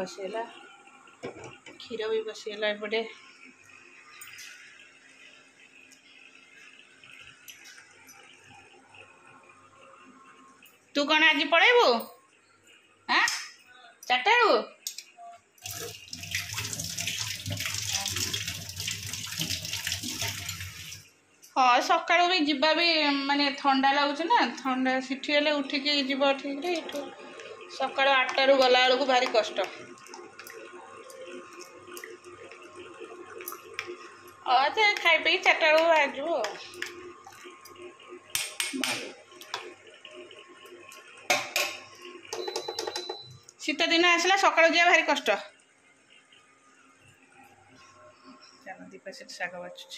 बसला क्षीर भी बसला एपटे तू कौन आज पड़ेबू हाँ 4टा हाँ सका भी जीवा भी माने ठंडा लगुच ना ठंडा सीठी हेले उठिकी जीव ठीक रे सका 8टा गला बेलू भारी कष्ट खाई पी 4टा बाहर शीत दिन आसला सका जा भारी कष्ट दीपा से शाग बाचुच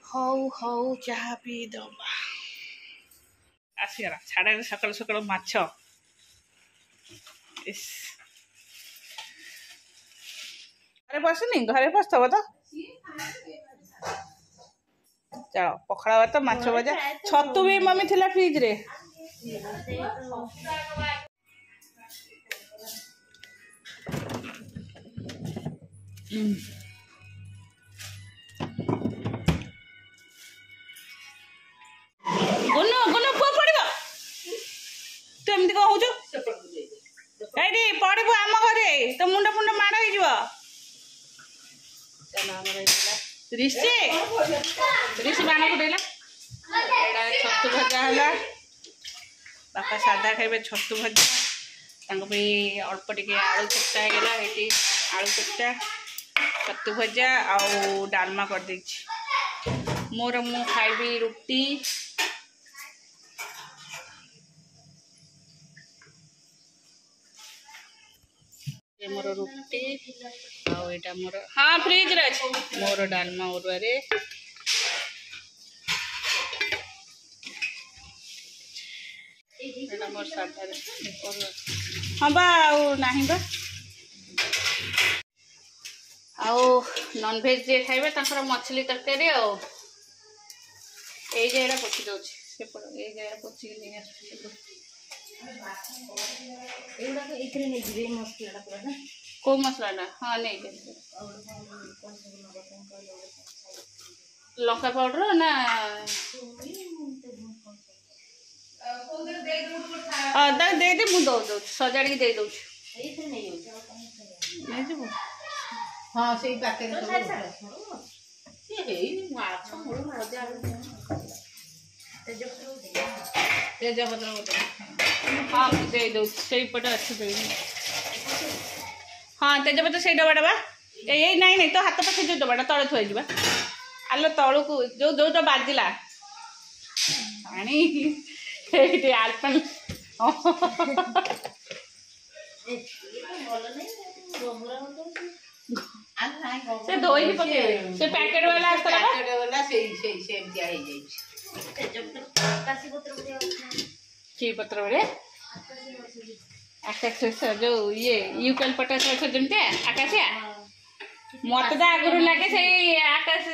हौ हौ चाह पी दबा आसगला छाड़े सकाल सकाल माछ घरे पसनी घरे पसब तो चलो पखाड़ा भात माछ भजा छतु भी मम्मी थिला फ्रिज रे गुनु गुनु पुआ पड़ो तू एमती कौन हो पड़ू आम घरे तो मुंड फुंड माड़ हो ऋषि ऋषि बाण फुटेला छतु भजा है बापा सादा खाइबे छतु भजा अल्प टे आलू चकटा होगा ये आलू चकटा छतु भजा आउ डालमा कर दे मोर मु खाइबी रुटी मोर रुटी आटा मोर हाँ फ्रिज रे मोर डालमा ओरुआरे मोर साधा हाँ बा नहीं बा आउ नॉन वेज जे खाइबे तांकर मछली तरकारी आउ ए जेरा पोछि दउछि से पर ए जेरा पोछि नहीं आसु एउडा को इथरे नहीं जिवे मसलाटा पूरा ना को मसलाटा हाँ नहीं लंका पाउडर ना दे दे मु दो सजाड़ी दे दउ एथरे नहीं जीव हाँ से पैकेट से हे माछ मुड़ मजा तेजपत्र हाँ दे दो से पटे अच्छे हाँ तेजपत्र से डबाटा बा ये नहीं नहीं तो हाथ पाखे जो डबाटा तले थुआ जा आलो तलू को जो जो बाजिला पानी आलपन से धोई पके से पैकेट वाला आस्ता पैकेट वाला से दिया हे जाई की पत्र बड़े आकाश जो ये यूकलिपटस गछ जमते आकाशिया मत तो आगुर लगे से आकाश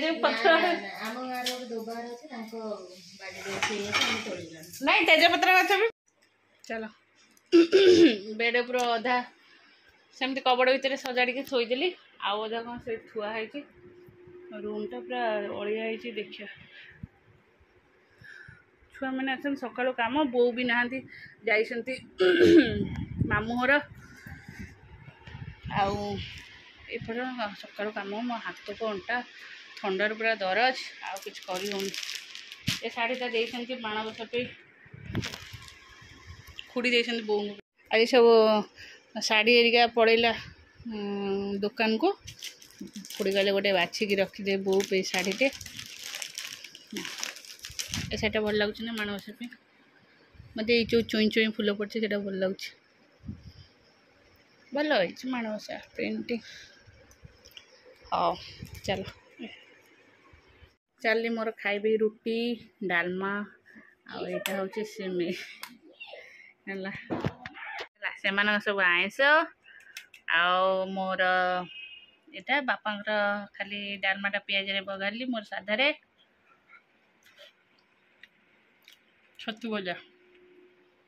जो पत्र आम गार दोबार अछि तांको बाडी रे से हम तोड़िला नहीं तेजपत्र गछ भी चलो बेड ऊपर अधा सेमती कबड़ भितर सजाड़ी के थोईदेली आउ अधा कौन से थुआ है रूम टा पूरा अलिया है देखिए छुआ मैंने आसन सकाल कम बो भी नहांती जाइसंती मामू घर आपर सकाल कम मो हाथ को अंटा ठंडार पूरा दरज आउ कि कर शाढ़ीटा देती माणबसा पे खुड़ी देती बो आज सब शाढ़ी एरिका पड़ेला दुकान को खुड़ी गले गोटे बाछिकी रखीदे बो पे शाढ़ीटे ए शाढ़ीटा भल लगुच ना माणबसा पे मत ये जो चुई चुई फूल पड़े से भल लगुच भल हो माणबसा पेंटिंग हाँ चलो चली मोर खाइबी रुटी डालमा आईटा हूँ सिमे है से सब आईस आउ मोर एटा बापांकर खाली डालमाटा पियाज रे बघाली मोर साधारे छतु भजा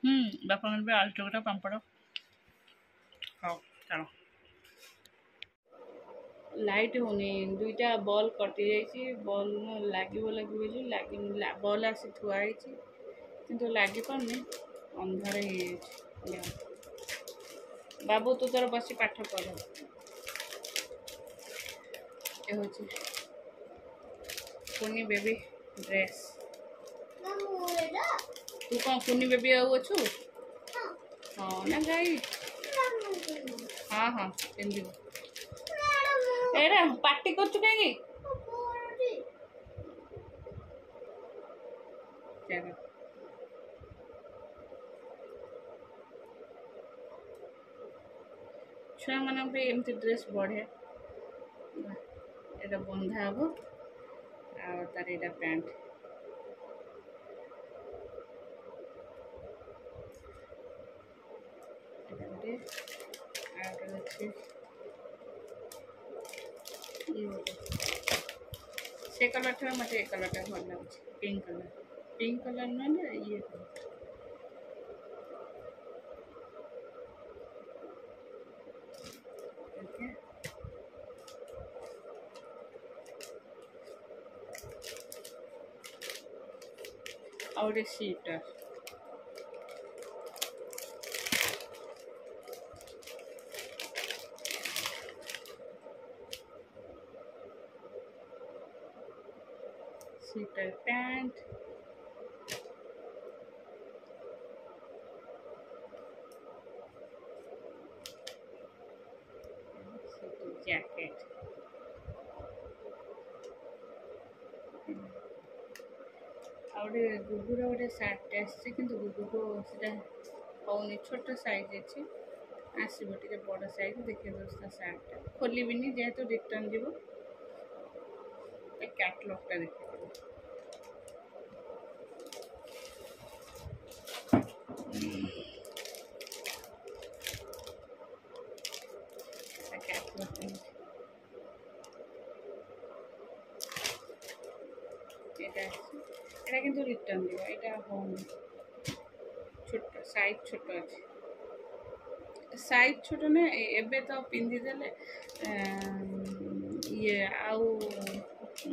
बापांकर भी आलू चकटा पांपड़ हाँ चलो लाइट होनी दुईटा बॉल कटि जाइए बॉल लगे लगे बॉल आसी थुआई किंतु लगी पारनी अंधार हो बाबू तू तोर बस पाठ पढ़ ये हूँ कुनी बेबी ड्रेस तू कौन कुनी बेबी अच्छु हाँ ना गाई हाँ हाँ पिंधि एरा पार्टी करछु कहीं छुआ मान एमती ड्रेस बढ़े एटा बंधा हम तार एटा पैंट से कलर था मत ए कलर टा भल लगे पिंक कलर ना ये और सीटर सीटर पैंट जैकेट गुगुर गोटे सार्ट आसी कि गुगु को होनी छोट साइज अच्छे आसब टे बड़ साइज देखिए दोस्त सार्टा खोलबिनी जेहेतु रिटर्न जीव कैटलॉग टा देखिए এটা কিন্তু রিটার্ন দিব এটা হোম ছোট সাইজ ছোট আছে সাইজ ছোট না এবে তো পিন্ধি দেলে ইয়ে আউ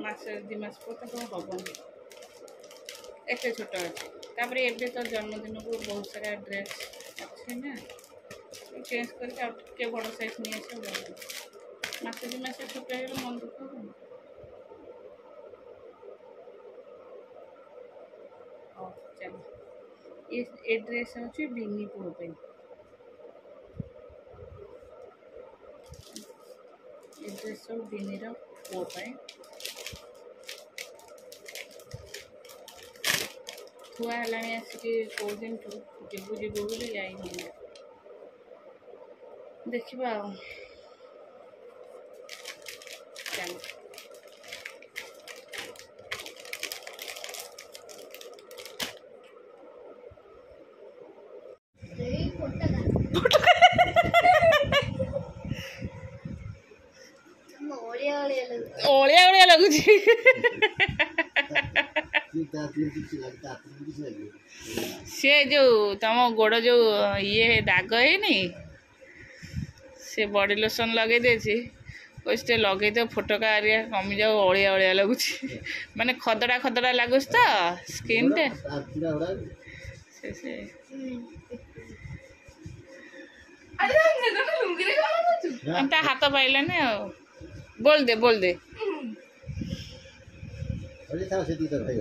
মাস দি মাস পর তো হবনি এতে ছোট আছে তারপরে এবে তো জন্মদিনକୁ ବହୁତ ସାରା ଡ୍ରେସ୍ ଅଛି ନା ଚେଞ୍ଜ କରିକି ଆଉ ଟିକେ ବଡ଼ ସାଇଜ୍ ନେଇ ଆସିବ ଭଲ ମାସେ ଦୁଇ ମାସ ଛୋଟ ହେଇଗଲେ ମନ ଦୁଃଖ ହବନି चलो ये ड्रेस हूँ बिनी पुओ पे ये ड्रेस सब बिनी पुओ पे थुआ है आसिक कौ दिन जीवु जीवु बोली जाइए देखा चलो ओलिया ओलिया लगुच सी जो तुम गोड़ जो ये दाग है नहीं से बॉडी लोशन लगे देसी उससे लगे तो फोटका एरिया कमी जाओ ओलिया ओलिया लगुच माने खदड़ा खदड़ा लगुच तो स्किन टे से हाथ पाइल बोल दे अरे था से तीतर भाई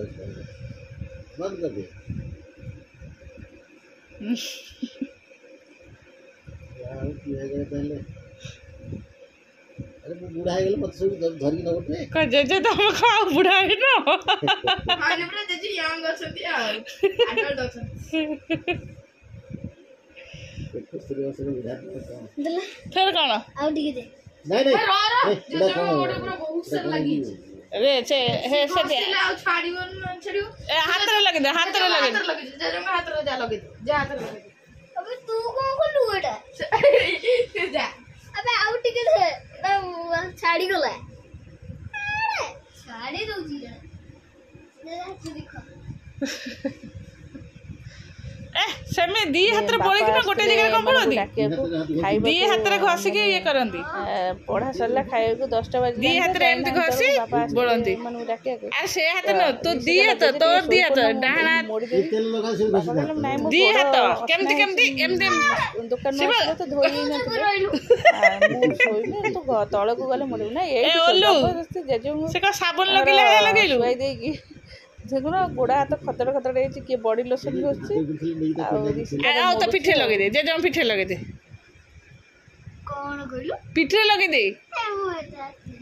बंद कर दे यार की है गए पहले अरे वो बूढ़ा है गेल मत सब धर की न उठे का जे तो हम खा बूढ़ा है न आने पर जे यंग अछती यार अडल्ट अछती फिर कौन नहीं नहीं बहुत सारा लगी रे से हे से दे छाड़ियो छाड़ियो हाथ रे लगे दे हाथ रे लगे जे रंग हाथ रे जा लगे जा हाथ रे लगे अबे तू कौन को लू एटा जा अबे आउ टिके दे छाड़ी गला छाड़ी दउची देखो सेमे दी हाथ बोली कि गोटे जगह कम पड़ती दी हाथ घसिकी ये करती पढ़ा सरला खाए को 10टा बजे दी हाथ एमती घसी बोलती अरे से हाथ न तू दी हाथ तोर दी हाथ डाहना तेल लगा से बस दी हाथ केमती केमती एमती दुकान में आसले तो धोई न मु सोइले तो तळ को गले मोड़ ना ए ओलू जबरदस्ती जेजे मु से का साबुन लगिले लगेलु सुई देगी देखुना गोड़ा हाथ खतड़ खतड़ है कि बॉडी लोशन घोषी आ तो पिठे लगे दे जे जम पिठे लगे दे कौन कहलु पिठे लगे दे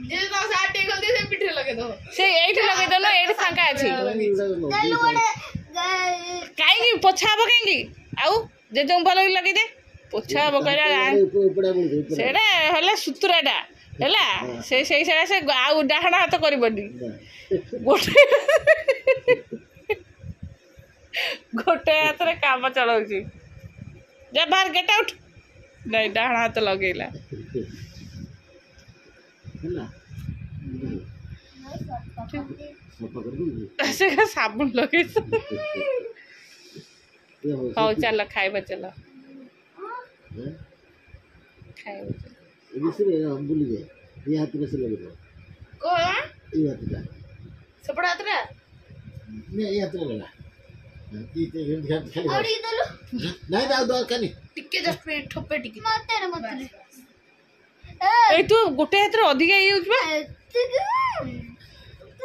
जे तो साट टेकल दे से पिठे लगे दो से एठी लगे दो ना एठी फांका अछि चल ओडे काई की पोछाबो केंगी आउ जे जम भलो लगे दे पोछाबो करा सेडा हला सुतुराडा हला से सेडा से आउ डाहणा हाथ करबनी गोटे गोटे हाथ रे काम चलाउची जा बाहर गेट आउट नहीं डाहणा हाथ लगेला ହେଲା ସଫା କରିବୁ से का साबुन लगे हौ चल खाइबा चल खाइबा चल ଏବିସିରେ ବୁଲି ଯାଏ ଏ ହାତରେ ସେ ଲଗେଇବ को ଏ ହାତଟା सपड़ा आतरा ନେ ଏ ହାତରେ ଲଗା କି ते ଖାଲି और इधर ନାଇଁ ଆଉ ଦରକାର ନାହିଁ टिके जस्ट पे ठोपे टिके मत ए तू गोटे हाथ रे अधिक यूज बा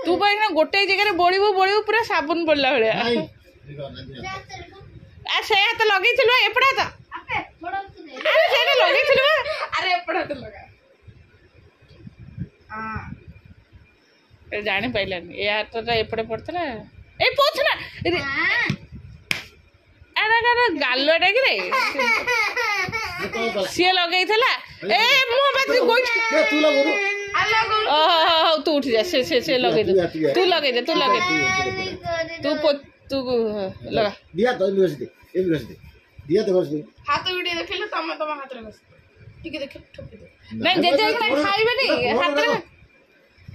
तू कहीं गोटे जगह बोलिबू पूरा साबुन बोलला भलिया ନାଇଁ आ से हाथ लगेइथिलु एपडा त आपे बड़ा अरे सेटा लगेइथिलु अरे पड़ा तो लगा हां ए जानि पाइलानी ए हाथ रे एपडे पड़तला ए पोछना अरे अरे गालोटा कि रे सी लगेइथला ए मु बात कोइ ତୁ ଲଗେଇବୁ ओ तू उठ जा से लगे दे तू लगे दे तू लगा ଦିଆ ତ ଏମିତି ଦିଆ ତ ବସ हाथ वीडियो देखले तम तम हाथ रे बस टिके देखे ठोपे दे नहीं जे जे खाइबे नहीं हाथ रे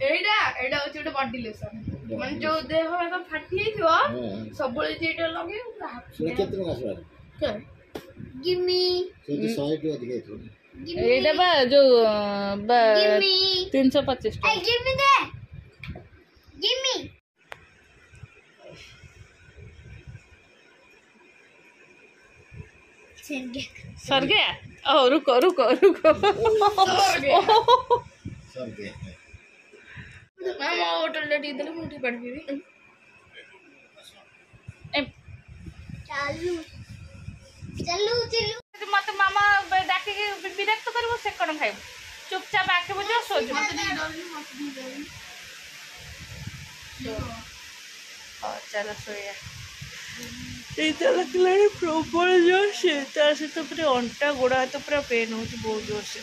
एडा एडा होची ଗୋଟେ बॉडी लोशन मन जो देह में तो फाटी हियो सब बळे जेटा लगे पूरा हाथ ସେଟା କେତେ ଟଙ୍କା ଆସିବ गिमी ସେଟା 100 ଟଙ୍କା ଅଧିକା ହେଇଥିବ एटा बा जो गिमी 325 ए गिमी दे गिमी सर गया ओ रुको सर गया। सर के मैं मो होटल ले दी देले मुठी पड़ भी चालू चलू चलू मत मामा डाकी विरक्त करबो से कोन खाइब चुपचाप आके बुझो सो जो चलो सोया এইটা লাগলে প্রবল জোর সে তার সাথে পুরো অন্টা গোড়া হাত পুরো পেন হচ্ছে বহুত জোর সে